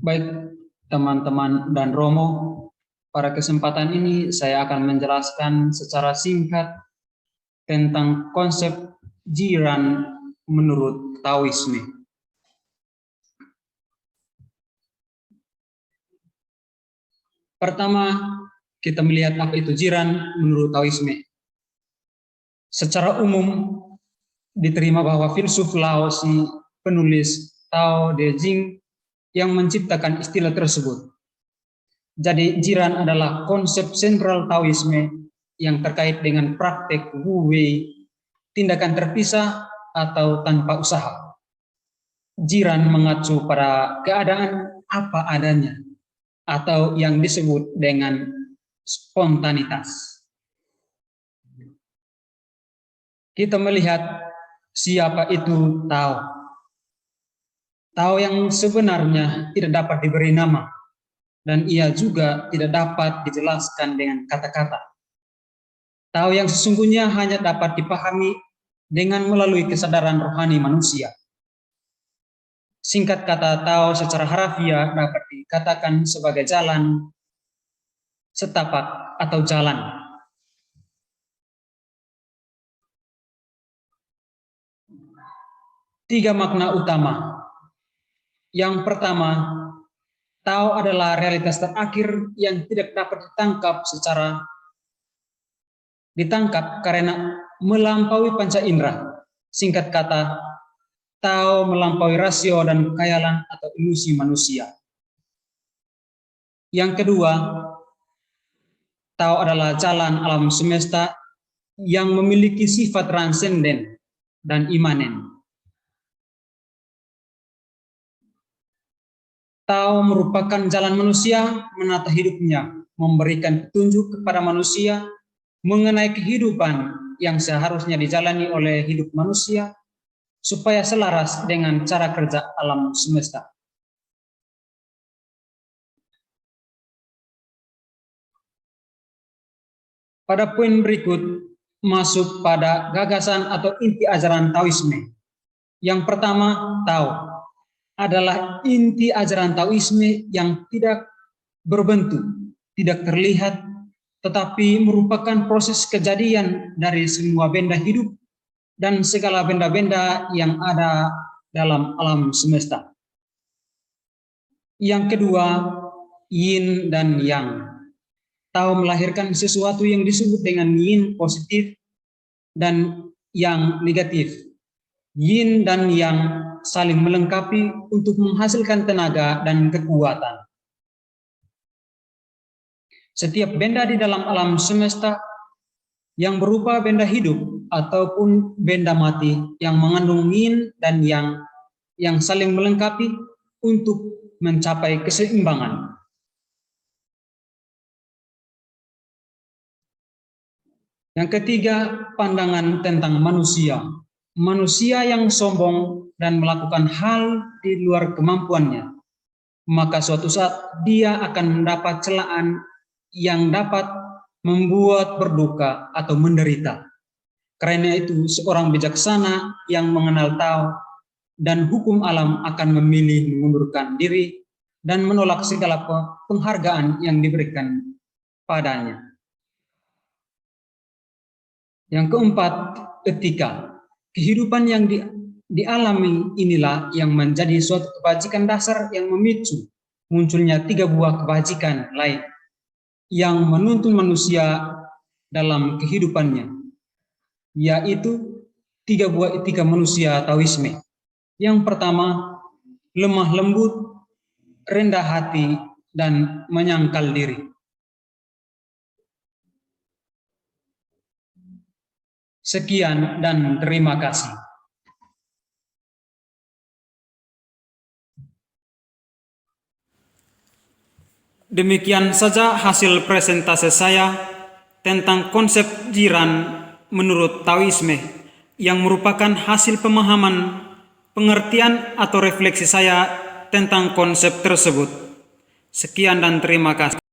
Baik, teman-teman dan Romo, pada kesempatan ini saya akan menjelaskan secara singkat tentang konsep jiran menurut Taoisme. Pertama, kita melihat apa itu jiran menurut Taoisme. Secara umum, diterima bahwa filsuf Laozi, penulis Tao Te Ching, yang menciptakan istilah tersebut. Jadi jiran adalah konsep sentral Taoisme yang terkait dengan praktek Wu Wei, tindakan terpisah atau tanpa usaha. Jiran mengacu pada keadaan apa adanya atau yang disebut dengan spontanitas. Kita melihat siapa itu Tao. Tao yang sebenarnya tidak dapat diberi nama, dan ia juga tidak dapat dijelaskan dengan kata-kata. Tao yang sesungguhnya hanya dapat dipahami dengan melalui kesadaran rohani manusia. Singkat kata, Tao secara harafiah dapat dikatakan sebagai jalan, setapak, atau jalan. Tiga makna utama. Yang pertama, Tao adalah realitas terakhir yang tidak dapat ditangkap karena melampaui panca indera. Singkat kata, Tao melampaui rasio dan khayalan atau ilusi manusia. Yang kedua, Tao adalah jalan alam semesta yang memiliki sifat transenden dan imanen. Tao merupakan jalan manusia menata hidupnya, memberikan petunjuk kepada manusia mengenai kehidupan yang seharusnya dijalani oleh hidup manusia supaya selaras dengan cara kerja alam semesta. Pada poin berikut, masuk pada gagasan atau inti ajaran Taoisme. Yang pertama, Tao adalah inti ajaran Taoisme yang tidak berbentuk, tidak terlihat, tetapi merupakan proses kejadian dari semua benda hidup dan segala benda-benda yang ada dalam alam semesta. Yang kedua, yin dan yang. Tao melahirkan sesuatu yang disebut dengan yin positif dan yang negatif. Yin dan yang saling melengkapi untuk menghasilkan tenaga dan kekuatan. Setiap benda di dalam alam semesta yang berupa benda hidup ataupun benda mati yang mengandung yin dan yang saling melengkapi untuk mencapai keseimbangan. Yang ketiga, pandangan tentang manusia. Manusia yang sombong dan melakukan hal di luar kemampuannya, maka suatu saat dia akan mendapat celaan yang dapat membuat berduka atau menderita. Karena itu, seorang bijaksana yang mengenal Tao dan hukum alam akan memilih mengundurkan diri dan menolak segala penghargaan yang diberikan padanya. Yang keempat, etika. Kehidupan yang dialami inilah yang menjadi suatu kebajikan dasar yang memicu munculnya tiga buah kebajikan lain yang menuntun manusia dalam kehidupannya, yaitu tiga buah etika manusia Taoisme. Yang pertama, lemah lembut, rendah hati, dan menyangkal diri. Sekian dan terima kasih. Demikian saja hasil presentasi saya tentang konsep jiran menurut Taoisme yang merupakan hasil pemahaman, pengertian atau refleksi saya tentang konsep tersebut. Sekian dan terima kasih.